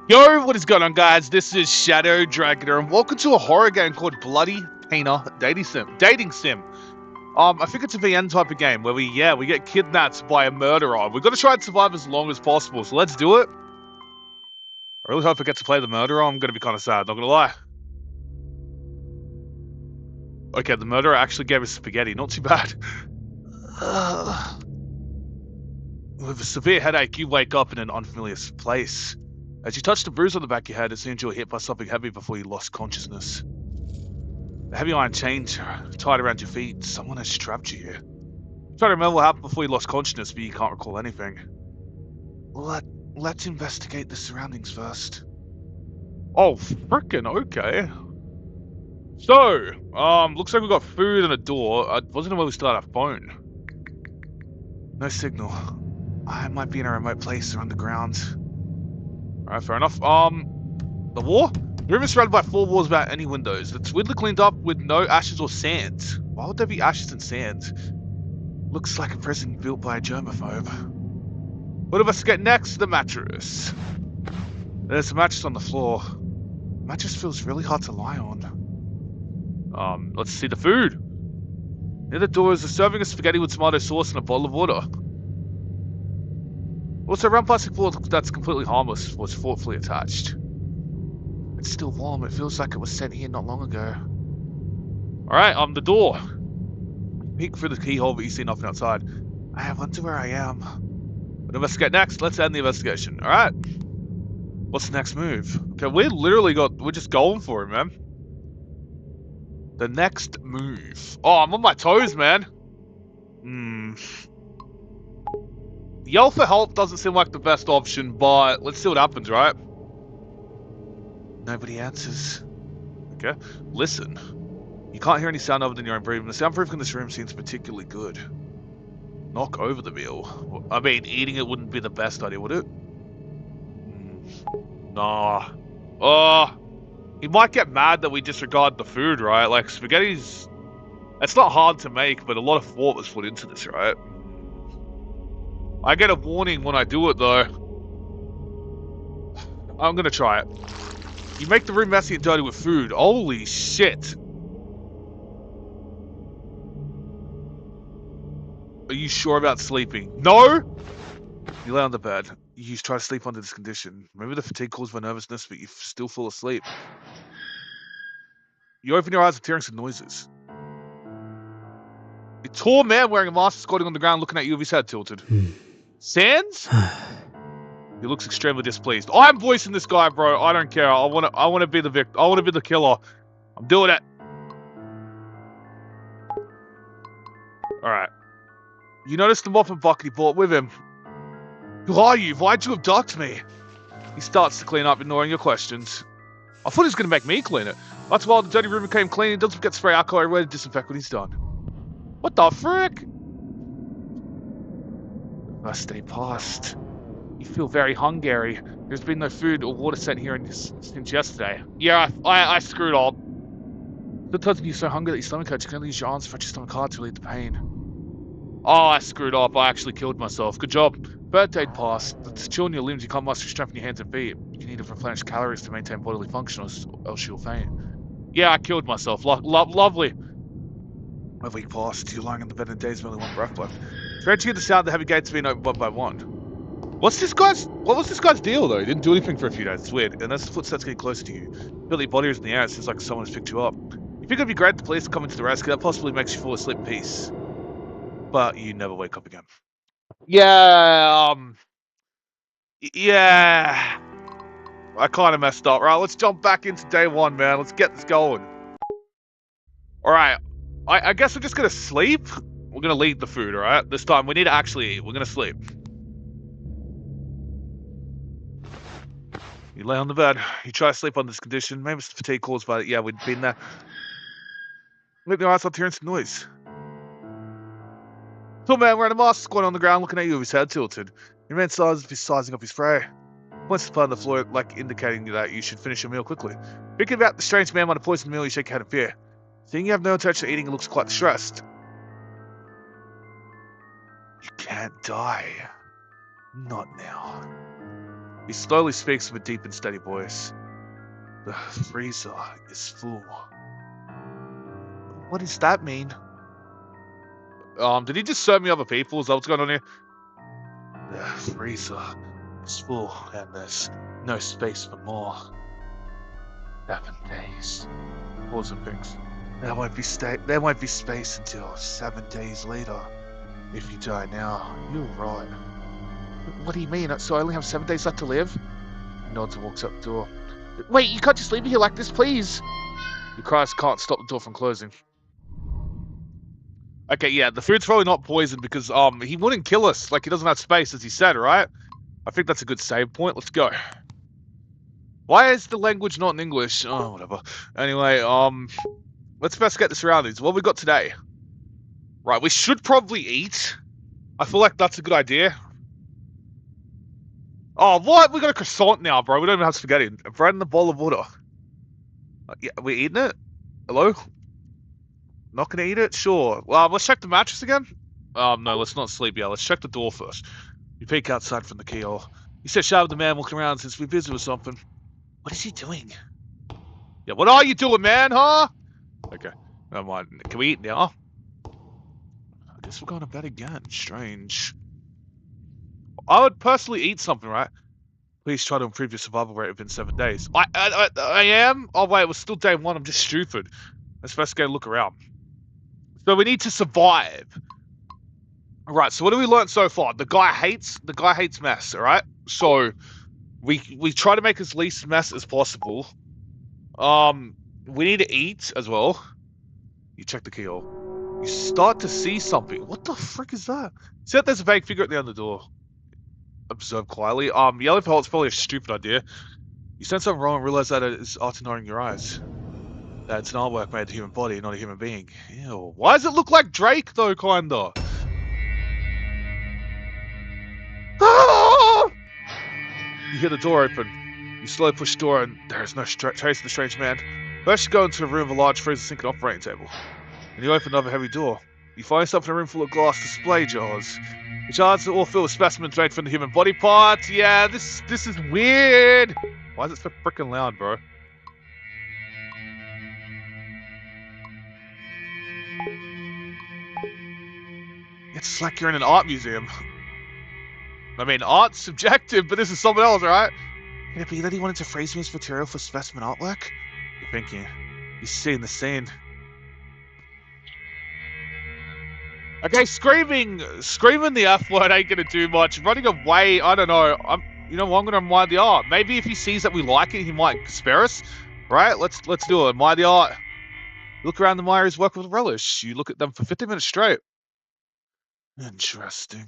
Yo, what is going on, guys? This is Shadow Dragoner, and welcome to a horror game called Bloody Tina Dating Sim. I think it's a VN type of game where we get kidnapped by a murderer. We've got to try and survive as long as possible, so let's do it. I really hope I get to play the murderer. I'm gonna be kind of sad, not gonna lie. Okay, the murderer actually gave us spaghetti. Not too bad. With a severe headache, you wake up in an unfamiliar place. As you touch the bruise on the back of your head, it seems you were hit by something heavy before you lost consciousness. A heavy iron chain tied around your feet. Someone has strapped you here. Try to remember what happened before you lost consciousness, but you can't recall anything. Let's investigate the surroundings first. Oh, frickin' okay. So, looks like we got food and a door. I wasn't aware we still had our phone. No signal. I might be in a remote place or underground. Alright, fair enough. The wall? The room is surrounded by 4 walls without any windows. It's weirdly cleaned up with no ashes or sand. Why would there be ashes and sand? Looks like a prison built by a germaphobe. What of us get next? The mattress. There's a mattress on the floor. The mattress feels really hard to lie on. Let's see the food. Near the door is a serving of spaghetti with tomato sauce and a bottle of water. Also, around plastic floor that's completely harmless was thoughtfully attached. It's still warm. It feels like it was sent here not long ago. Alright, the door. Peek through the keyhole, but you see nothing outside. I wonder where I am. What do we get next? Let's end the investigation. Alright. What's the next move? Okay, we're just going for it, man. The next move. Oh, I'm on my toes, man. Yell for help doesn't seem like the best option, but let's see what happens, right? Nobody answers. Okay, listen. You can't hear any sound other than your own breathing. The soundproofing in this room seems particularly good. Knock over the meal. I mean, eating it wouldn't be the best idea, would it? Nah. Oh, he might get mad that we disregard the food, right? Like, spaghetti's... It's not hard to make, but a lot of thought was put into this, right? I get a warning when I do it, though. I'm gonna try it. You make the room messy and dirty with food. Holy shit. Are you sure about sleeping? No? You lay on the bed. You try to sleep under this condition. Remember the fatigue caused by nervousness, but you still fall asleep. You open your eyes and hearing some noises. A tall man wearing a mask squatting on the ground looking at you with his head tilted. Sands? He looks extremely displeased. I'm voicing this guy, bro. I don't care. I wanna be the victim. I wanna be the killer. I'm doing it. Alright. You notice the mop and bucket he brought with him. Who are you? Why'd you abduct me? He starts to clean up, ignoring your questions. I thought he was gonna make me clean it. That's why the dirty room became clean. He doesn't forget to spray alcohol everywhere to disinfect when he's done. What the frick? First day passed. You feel very hungry. There's been no food or water sent here since yesterday. Yeah, I screwed up. Sometimes when you're so hungry that your stomach hurts, you can only use your arms to stretch your stomach hard to relieve the pain. Oh, I screwed up. I actually killed myself. Good job. Third day passed. To chill in your limbs, you can't muster strength in your hands and feet. You need to replenish calories to maintain bodily function, or else you'll faint. Yeah, I killed myself. Lovely. A week passed. You're lying in the bed in days with only one breath left. Trying to hear the sound of the heavy gates being opened one by one. What was this guy's deal, though? He didn't do anything for a few days. It's weird. And as the footsteps getting closer to you, feel that your body is in the air. It seems like someone has picked you up. You think it'd be great if the police come into the rescue. That possibly makes you fall asleep in peace. But you never wake up again. Yeah, yeah. I kind of messed up. Right, let's jump back into day 1, man. Let's get this going. Alright. I guess we're just gonna sleep. We're gonna leave the food, alright? This time, we need to actually eat. We're gonna sleep. You lay on the bed. You try to sleep on this condition. Maybe it's the fatigue caused by it. Yeah, we'd been there. Look your eyes up, hearing some noise. Tall man wearing a mask squatting on the ground looking at you with his head tilted. Your man sizing up his prey. Points to the on the floor, like indicating that you should finish your meal quickly. Thinking about the strange man might have poisoned the meal, you shake your head in fear. Seeing you have no intention of eating, it looks quite distressed. You can't die. Not now. He slowly speaks with a deep and steady voice. The freezer is full. What does that mean? Did he just serve me other people? Is that what's going on here? The freezer is full and there's no space for more. 7 days. Pause and thinks. There won't be space until 7 days later. If you die now, you'll rot. What do you mean? So I only have 7 days left to live? He nods and walks up the door. Wait, you can't just leave me here like this, please. He cries, can't stop the door from closing. Okay, yeah, the food's probably not poisoned because he wouldn't kill us. Like, he doesn't have space, as he said, right? I think that's a good save point. Let's go. Why is the language not in English? Oh, whatever. Anyway, let's first get the surroundings. What have we got today? Right, we should probably eat. I feel like that's a good idea. Oh, what? We got a croissant now, bro. We don't even have spaghetti. Bread and a bowl of water. Yeah, we're eating it? Hello? Not gonna eat it? Sure. Well, let's check the mattress again. No, let's not sleep yet. Let's check the door first. You peek outside from the keyhole. You sit shy with the man walking around since we're busy with something. What is he doing? Yeah, what are you doing, man, huh? Okay, never mind. Can we eat now? I guess we're going to bed again. Strange. I would personally eat something, right? Please try to improve your survival rate within 7 days. I am? Oh, wait, it was still day 1. I'm just stupid. Let's first go look around. So we need to survive. Alright, so what have we learned so far? The guy hates mess, alright? So we try to make as least mess as possible. We need to eat as well. You check the keyhole. You start to see something. What the frick is that? See that there's a vague figure at the end of the door. Observe quietly. Yelling for help is probably a stupid idea. You sense something wrong and realize that it is ignoring your eyes. That's an artwork made of the human body, not a human being. Ew. Why does it look like Drake, though, kinda? Ah! You hear the door open. You slowly push the door, and there is no trace of the strange man. First, you go into a room with a large freezer sink and operating table. And you open another heavy door. You find yourself in a room full of glass display jars. The jars are all filled with specimens made from the human body parts. Yeah, this is weird. Why is it so freaking loud, bro? It's like you're in an art museum. I mean, art's subjective, but this is something else, right? Can it be that he wanted to freeze me as material for specimen artwork? You're thinking. You're seeing the scene. Okay, screaming the F word ain't gonna do much. Running away, I don't know. I'm gonna admire the art. Maybe if he sees that we like it, he might spare us. Right? Let's do it. Admire the art. Look around the Myers' work with relish. You look at them for 50 minutes straight. Interesting.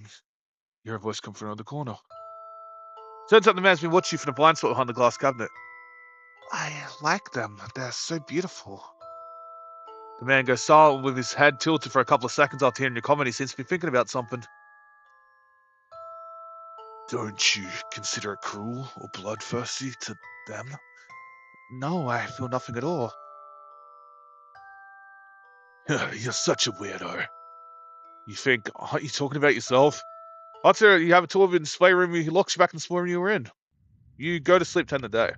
You hear a voice come from another corner. Turns out the man's been watching you from the blind spot behind the glass cabinet. I like them. They're so beautiful. The man goes silent with his head tilted for a couple of seconds after hearing your comment. He seems to be thinking about something. Don't you consider it cruel or bloodthirsty to them? No, I feel nothing at all. You're such a weirdo. You think, aren't you talking about yourself? After you have a tour of the display room, he locks you back in the display room you were in. You go to sleep 10 a day.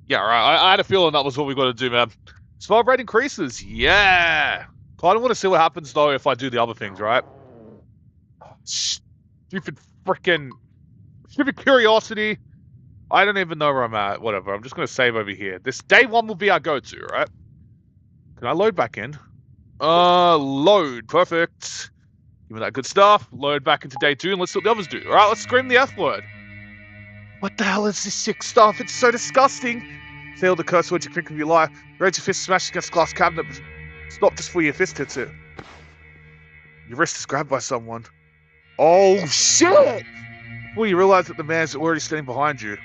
Yeah, right. I had a feeling that was what we got to do, man. Survival rate increases. Yeah. Kind of want to see what happens, though, if I do the other things, right? Stupid curiosity. I don't even know where I'm at. Whatever. I'm just going to save over here. This day 1 will be our go-to, right? Can I load back in? Load. Perfect. Give me that good stuff. Load back into day 2 and let's see what the others do. Alright, let's scream the F word. What the hell is this sick stuff? It's so disgusting. Fail the curse word you think of your life. Raise your fist, smash against the glass cabinet. Stop just before your fist hits it. Your wrist is grabbed by someone. Oh, shit! Before you realize that the man's already standing behind you.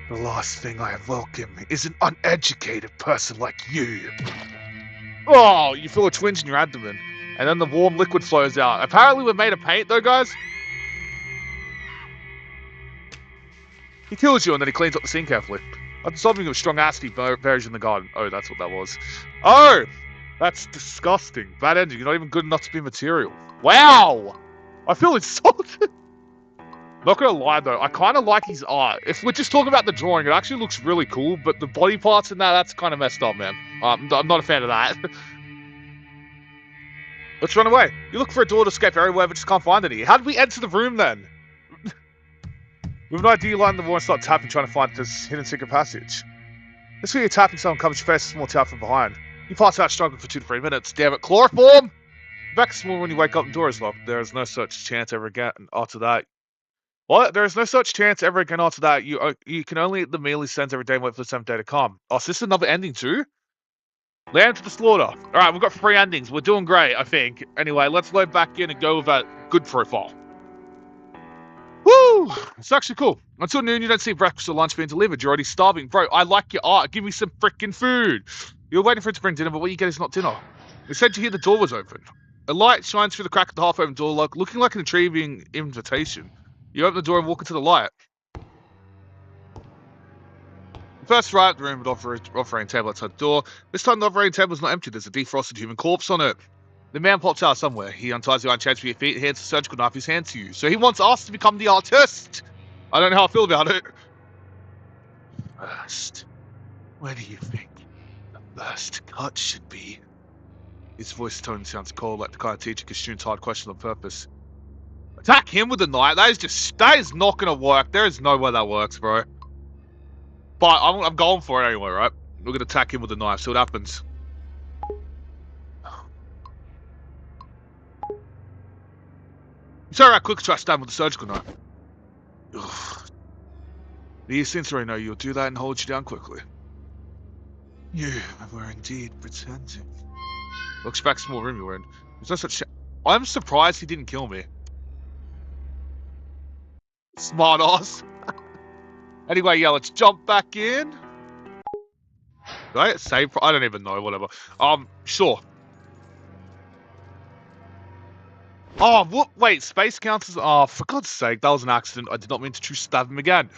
The last thing I welcome is an uneducated person like you. Oh, you feel a twinge in your abdomen. And then the warm liquid flows out. Apparently we're made of paint, though, guys. He kills you, and then he cleans up the scene carefully. I'm solving a strong acid berries in the garden. Oh, that's what that was. Oh! That's disgusting. Bad ending. You're not even good enough to be material. Wow! I feel insulted. Not gonna lie though, I kind of like his art. If we're just talking about the drawing, it actually looks really cool, but the body parts in that's kind of messed up, man. I'm not a fan of that. Let's run away. You look for a door to escape everywhere, but just can't find any. How did we enter the room then? We have no idea you line the wall and start tapping, trying to find this hidden secret passage. This way you're tapping, someone comes, your face a small tap from behind. You pass out struggling for 2 to 3 minutes. Damn it, chloroform! Back small when you wake up and the door is locked. There is no such chance ever again after that. What? There is no such chance ever again after that. You can only eat the meal he sends every day and wait for the 7th day to come. Oh, so this is another ending too? Lamb to the slaughter. Alright, we've got 3 endings. We're doing great, I think. Anyway, let's load back in and go with that good profile. Woo! It's actually cool. Until noon, you don't see breakfast or lunch being delivered. You're already starving. Bro, I like your art. Give me some freaking food. You're waiting for it to bring dinner, but what you get is not dinner. It said you hear the door was open. A light shines through the crack of the half-open door, looking like an intriguing invitation. You open the door and walk into the light. First right, the room with operating table outside the door. This time the operating table is not empty. There's a defrosted human corpse on it. The man pops out somewhere. He unties the iron chains for your feet and hands the surgical knife in his hand to you. So he wants us to become the artist. I don't know how I feel about it. First, where do you think the first cut should be? His voice tone sounds cold, like the kind of teacher gives students hard questions on purpose. Attack him with a knife? That is not gonna work. There is no way that works, bro. But I'm going for it anyway, right? We're gonna attack him with a knife, see what happens. Sorry, I quick try to stab with a surgical knife. Ugh. The instincts already know you'll do that and hold you down quickly. You were indeed pretending. Looks back, small room you were in. There's no such. I'm surprised he didn't kill me. Smart ass. Anyway, yeah, let's jump back in. Do I save? I don't even know. Whatever. Sure. Oh, what? Wait, space counts as... Oh, for God's sake, that was an accident. I did not mean to stab him again.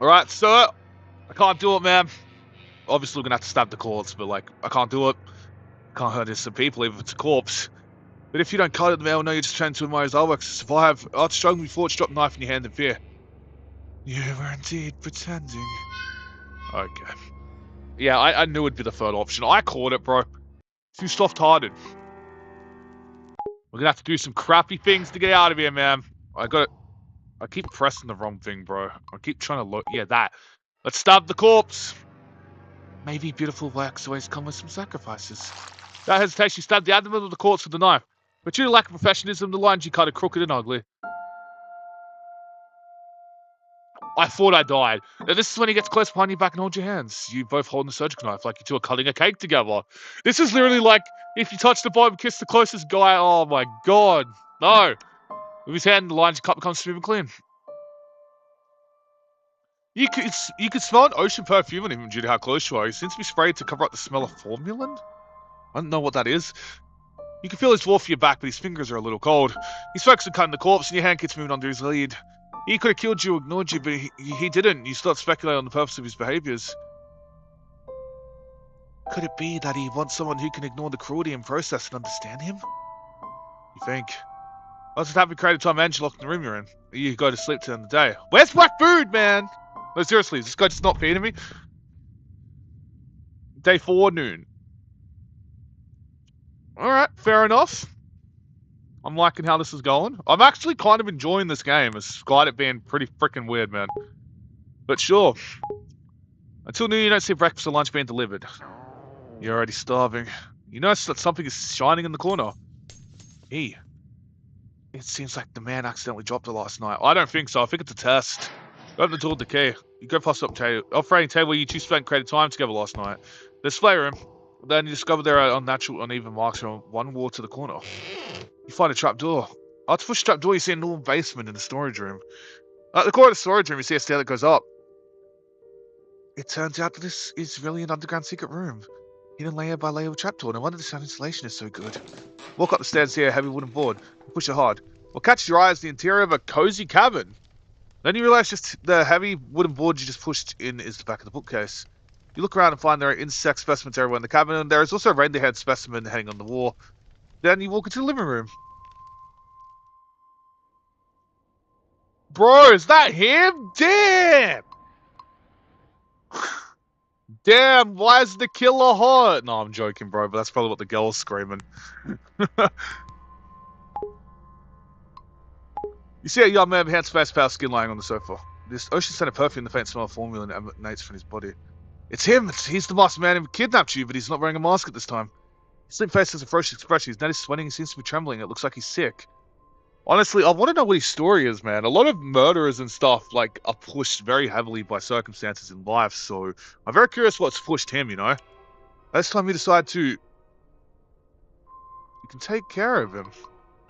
Alright, sir. I can't do it, man. Obviously, we're gonna have to stab the corpse, but, like, I can't do it. Can't hurt innocent people, even if it's a corpse. But if you don't cut it, the man will know you're just trying to admire his artwork to survive. Art struggle before to drop the knife in your hand in fear. You were indeed pretending. Okay. Yeah, I knew it'd be the third option. I called it, bro. Too soft-hearted. We're gonna have to do some crappy things to get out of here, man. I keep pressing the wrong thing, bro. I keep trying to look. Yeah, that. Let's stab the corpse. Maybe beautiful works always come with some sacrifices. That hesitation, stabbed the abdomen of the corpse with the knife. But due to lack of professionalism, the lines you cut are crooked and ugly. I thought I died. Now, this is when he gets close behind your back and hold your hands. You both holding the surgical knife like you two are cutting a cake together. This is literally like if you touch the bottom, kiss the closest guy. Oh my god. No. With his hand, the lines cut becomes smooth and clean. You could smell an ocean perfume on him due to how close you are. He seems to be sprayed to cover up the smell of formalin. I don't know what that is. You can feel his warmth for your back, but his fingers are a little cold. He's focused on cutting the corpse, and your hand keeps moving under his lead. He could have killed you or ignored you, but he didn't. You start speculating on the purpose of his behaviors. Could it be that he wants someone who can ignore the cruelty and process and understand him? You think? What's happened created time and locked in the room you're in? You go to sleep to end the day. Where's my food, man? No, seriously, is this guy just not feeding me? Day 4, noon. Alright, fair enough. I'm liking how this is going. I'm actually kind of enjoying this game, despite it being pretty freaking weird, man. But sure. Until noon, you don't see breakfast or lunch being delivered. You're already starving. You notice that something is shining in the corner. It seems like the man accidentally dropped it last night. I don't think so. I think it's a test. Open the door with the key. You go past the operating table where you two spent creative time together last night. There's playroom. Then you discover there are unnatural, uneven marks from one wall to the corner. You find a trapdoor. After push the trapdoor, you see a normal basement in the storage room. At the corner of the storage room, you see a stair that goes up. It turns out that this is really an underground secret room. Hidden layer by layer of trapdoor. No wonder the sound insulation is so good. Walk up the stairs, see a heavy wooden board. Push it hard. What catches your eye is the interior of a cozy cabin. Then you realize just the heavy wooden board you just pushed in is the back of the bookcase. You look around and find there are insect specimens everywhere in the cabin, and there is also a reindeer-head specimen hanging on the wall. Then you walk into the living room. Bro, is that him? Damn! Damn, why is the killer hot? No, I'm joking, bro, but that's probably what the girl's screaming. You see a young man with handsome face, pale skin lying on the sofa. This ocean-scented perfume, the faint smell of formula emanates from his body. It's him! He's the masked man who kidnapped you, but he's not wearing a mask at this time. His sleep face has a ferocious expression. His neck is sweating. He seems to be trembling. It looks like he's sick. Honestly, I want to know what his story is, man. A lot of murderers and stuff, like, are pushed very heavily by circumstances in life, so I'm very curious what's pushed him, you know? This time you decide to... You can take care of him.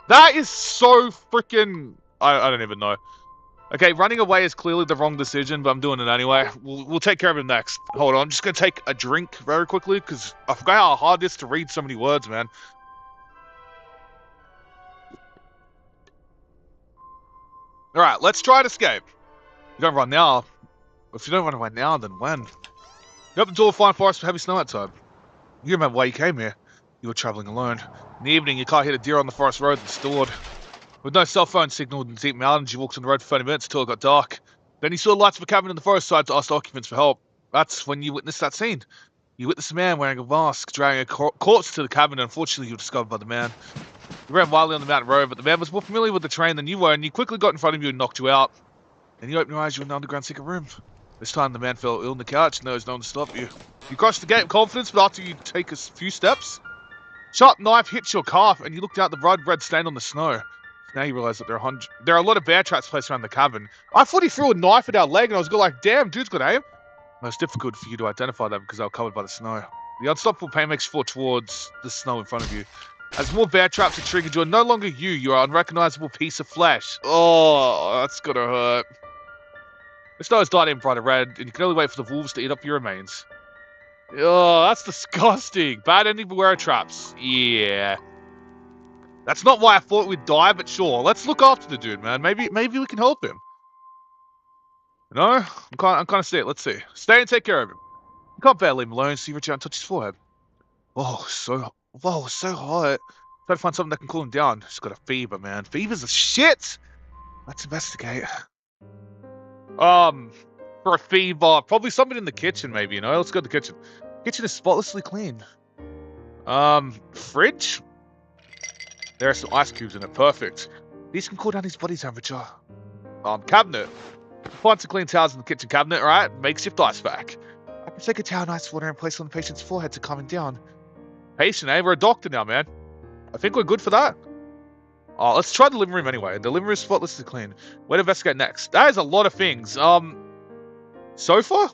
That is so freaking... I don't even know. Okay, running away is clearly the wrong decision, but I'm doing it anyway. We'll take care of him next. Hold on, I'm just going to take a drink very quickly, because I forgot how hard it is to read so many words, man. Alright, let's try to escape. You don't run now. If you don't run away now, then when? You open the door, find forest with heavy snow outside. You remember why you came here. You were traveling alone. In the evening, your car hit a deer on the forest road and stalled. With no cell phone signal in the deep mountains, you walked on the road for 30 minutes until it got dark. Then you saw the lights of a cabin in the forest side to ask the occupants for help. That's when you witnessed that scene. You witnessed a man wearing a mask, dragging a corpse to the cabin, and unfortunately you were discovered by the man. You ran wildly on the mountain road, but the man was more familiar with the terrain than you were, and he quickly got in front of you and knocked you out. Then you opened your eyes, you were in an underground secret room. This time the man fell ill on the couch, and there was no one to stop you. You crossed the gate of confidence, but after you take a few steps, sharp knife hits your calf, and you looked out the blood red stain on the snow. Now you realize that there are a lot of bear traps placed around the cabin. I thought he threw a knife at our leg, and I was going like, damn, dude's got aim. Well, it's difficult for you to identify them because they were covered by the snow. The unstoppable pain makes you fall towards the snow in front of you. As more bear traps are triggered, you are no longer you. You are an unrecognizable piece of flesh. Oh, that's gonna hurt. The snow is dyed in bright red, and you can only wait for the wolves to eat up your remains. Oh, that's disgusting. Bad ending, beware of traps. Yeah. That's not why I thought we'd die, but sure. Let's look after the dude, man. Maybe we can help him. No? I'm kind of sick. Let's see. Stay and take care of him. You can't bear leave him alone, so you reach out and touch his forehead. Oh, so hot. Try to find something that can cool him down. He's got a fever, man. Fever's a shit! Let's investigate. For a fever, probably something in the kitchen, maybe, you know? Let's go to the kitchen. Kitchen is spotlessly clean. Fridge? There are some ice cubes in it. Perfect. These can cool down his body temperature. Cabinet. Find some clean towels in the kitchen cabinet, right? Makeshift ice pack. I can take a towel and ice water and place it on the patient's forehead to calm him down. Patient, eh? We're a doctor now, man. I think we're good for that. Oh, let's try the living room anyway. The living room is spotlessly clean. Where to investigate next? That is a lot of things. Sofa?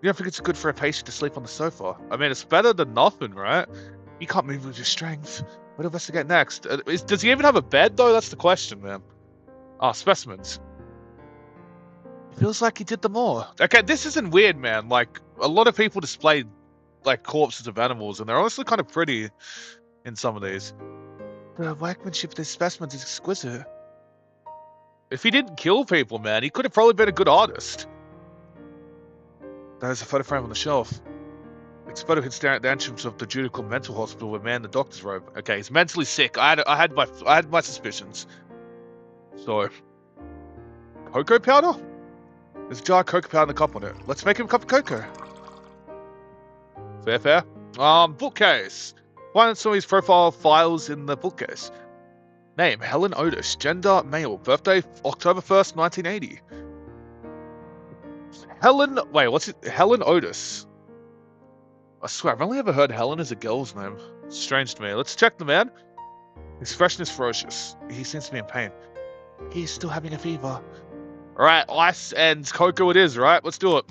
You don't think it's good for a patient to sleep on the sofa? I mean, it's better than nothing, right? You can't move with your strength. Where to investigate next? Does he even have a bed, though? That's the question, man. Oh, specimens. It feels like he did them all. Okay, this isn't weird, man. Like, a lot of people display, like, corpses of animals, and they're honestly kind of pretty in some of these. The workmanship of these specimens is exquisite. If he didn't kill people, man, he could have probably been a good artist. There's a photo frame on the shelf. It's a photo of him staring at the entrance of the Judicial Mental Hospital with a man in the doctor's robe. Okay, he's mentally sick. I had my suspicions. So, cocoa powder? There's a jar of cocoa powder and a cup on it. Let's make him a cup of cocoa. Fair. Bookcase. Find some of his profile files in the bookcase. Name, Helen Otis. Gender, male. Birthday, October 1st, 1980. Helen Otis. I swear, I've only ever heard Helen as a girl's name. It's strange to me. Let's check the man. His expression is ferocious. He seems to be in pain. He's still having a fever. Alright, ice and cocoa it is, right? Let's do it.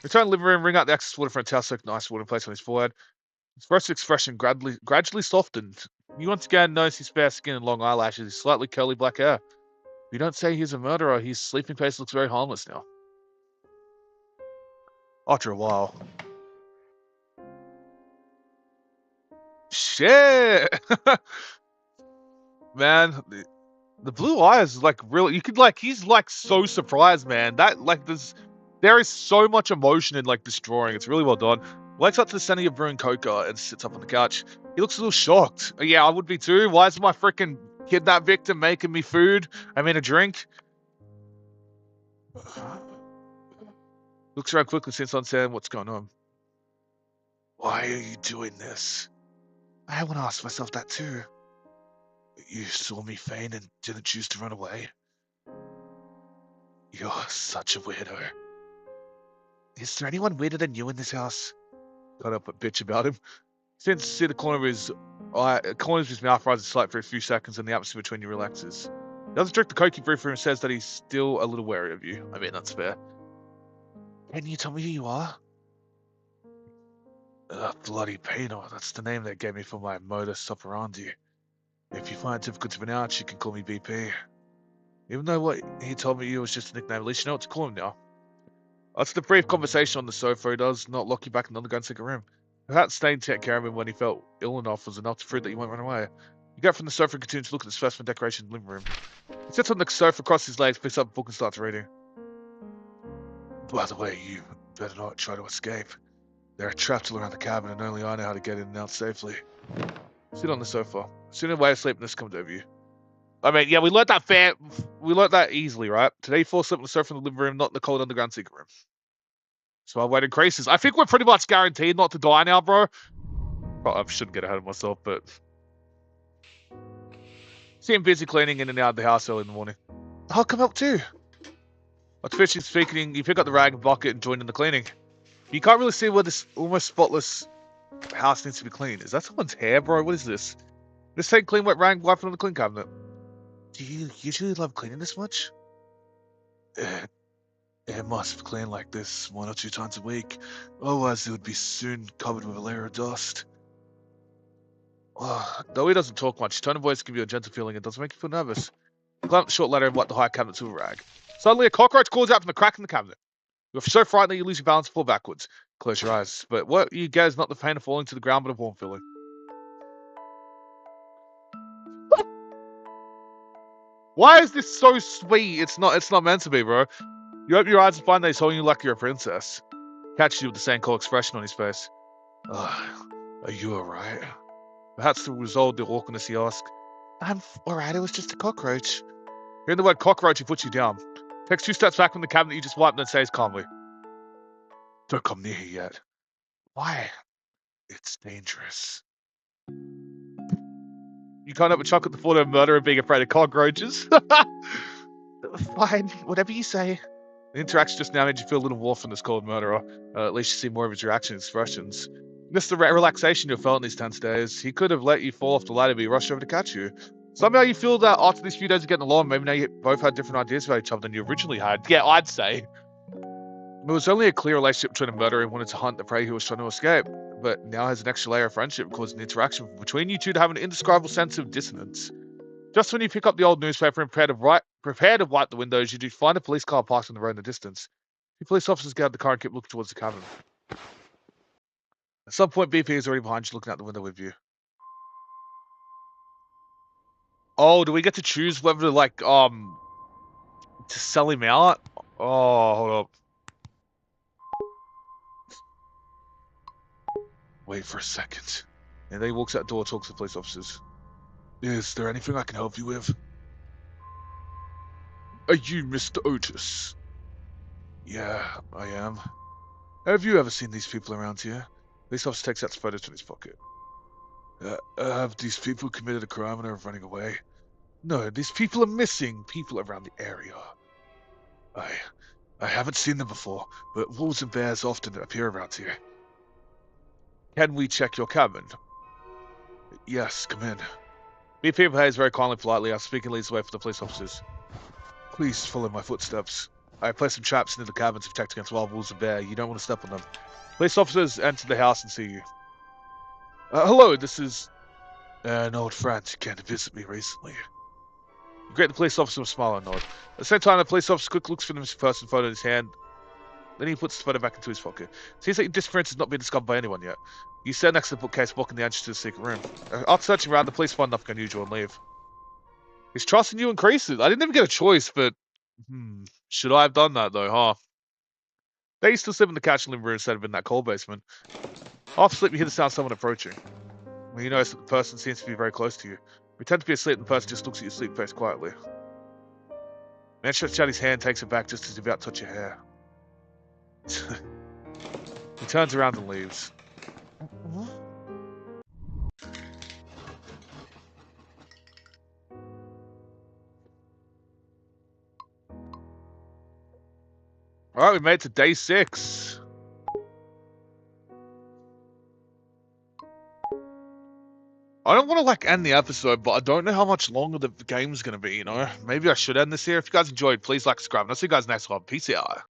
Return to the living room, wring out the excess water from a towel soaked in ice water and place on his forehead. His first expression gradually softened. You once again notice his bare skin and long eyelashes, his slightly curly black hair. If you don't say he's a murderer, his sleeping face looks very harmless now. After a while. Shit! Man, the blue eyes, like, really, you could, like, he's, like, so surprised, man. That, like, there is so much emotion in, like, this drawing. It's really well done. Wakes up to the scent of brewing cocoa and sits up on the couch. He looks a little shocked. Yeah, I would be too. Why is my freaking kidnap victim making me food. I mean a drink. Looks around quickly since on saying what's going on. Why are you doing this? I want to ask myself that too. You saw me faint and didn't choose to run away. You're such a weirdo. Is there anyone weirder than you in this house? Got up a bitch about him. Since see the corner of his mouth rises slightly for a few seconds and the atmosphere between you relaxes. He doesn't drink the coke you brew for him and says that he's still a little wary of you. I mean, that's fair. Can you tell me who you are? Bloody Pino. That's the name they gave me for my modus operandi. If you find it difficult to pronounce, you can call me BP. Even though what he told me was just a nickname, at least you know what to call him now. After the brief conversation on the sofa, he does not lock you back in the underground secret room. Perhaps staying to take care of him when he felt ill enough was enough to prove that he won't run away. You get from the sofa and continue to look at the specimen decoration in the living room. He sits on the sofa, crosses his legs, picks up a book and starts reading. By the way, you better not try to escape. They're trapped all around the cabin and only I know how to get in and out safely. Sit on the sofa. Soon a way of sleepiness comes over you. I mean, yeah, we learned that easily, right? Today you fall asleep on the sofa in the living room, not in the cold underground secret room. So our weight increases. I think we're pretty much guaranteed not to die now, bro. Well, I shouldn't get ahead of myself, but... See him busy cleaning in and out of the house early in the morning. I'll come help too. After finishing speaking, you pick up the rag and bucket and join in the cleaning. You can't really see where this almost spotless house needs to be cleaned. Is that someone's hair, bro? What is this? Just take clean wet rag and wipe it on the clean cabinet. Do you usually love cleaning this much? It must clean like this 1 or 2 times a week. Otherwise, it would be soon covered with a layer of dust. Though he doesn't talk much, his tone of voice gives you a gentle feeling and doesn't make you feel nervous. You climb up the short ladder and wipe the high cabinets with a rag. Suddenly, a cockroach crawls out from the crack in the cabinet. You're so frightened that you lose your balance and fall backwards. Close your eyes. But what you get is not the pain of falling to the ground, but a warm feeling. Why is this so sweet? It's not meant to be, bro. You open your eyes and find that he's holding you like you're a princess. Catches you with the same cold expression on his face. Are you alright? Perhaps to resolve the awkwardness, he asked. I'm alright, it was just a cockroach. Hearing the word cockroach, he puts you down. Takes 2 steps back from the cabinet you just wiped and then says calmly. Don't come near here yet. Why? It's dangerous. You can't help but chuckle at the thought of a murderer being afraid of cockroaches. Fine, whatever you say. The interaction just now made you feel a little warm from this cold murderer. At least you see more of his reaction and expressions. Missed the relaxation you felt in these tense days. He could have let you fall off the ladder, but he rushed over to catch you. Somehow you feel that after these few days of getting along, maybe now you both had different ideas about each other than you originally had. Yeah, I'd say. It was only a clear relationship between a murderer who wanted to hunt the prey who was trying to escape, but now has an extra layer of friendship causing the interaction between you two to have an indescribable sense of dissonance. Just when you pick up the old newspaper and prepare to wipe the windows, you do find a police car parked on the road in the distance. The police officers get out of the car and keep looking towards the cabin. At some point, BP is already behind you, looking out the window with you. Oh, do we get to choose whether to, like, to sell him out? Oh, hold up. Wait for a second. And then he walks out the door, talks to the police officers. Is there anything I can help you with? Are you Mr. Otis? Yeah, I am. Have you ever seen these people around here? Police officer takes out the photos from his pocket. Have these people committed a crime and are running away? No, these people are missing people around the area. I haven't seen them before, but wolves and bears often appear around here. Can we check your cabin? Yes, come in. BP behaves very calmly, politely. After speaking, leads the way for the police officers. Please follow my footsteps. I placed some traps near the cabin to protect against wild wolves and bear. You don't want to step on them. Police officers enter the house and see you. Hello, this is an old friend who came to visit me recently. You greet the police officer with a smile and nod. At the same time, the police officer quickly looks for the missing person photo in his hand. Then he puts the photo back into his pocket. Seems like your disappearance has not been discovered by anyone yet. You stand next to the bookcase, blocking the entrance to the secret room. After searching around, the police find nothing unusual and leave. His trust in you increases. I didn't even get a choice, but... should I have done that, though, huh? They used to sleep in the couch and living room instead of in that coal basement. After sleep, you hear the sound of someone approaching. When you notice that the person seems to be very close to you. Pretend to be asleep, and the person just looks at your sleep face quietly. Man stretches out his hand, takes it back just as he's about to touch your hair. He turns around and leaves. Alright, we made it to day 6. I don't want to like end the episode, but I don't know how much longer the game's going to be, you know? Maybe I should end this here. If you guys enjoyed, please like, subscribe, and I'll see you guys next one. Peace out.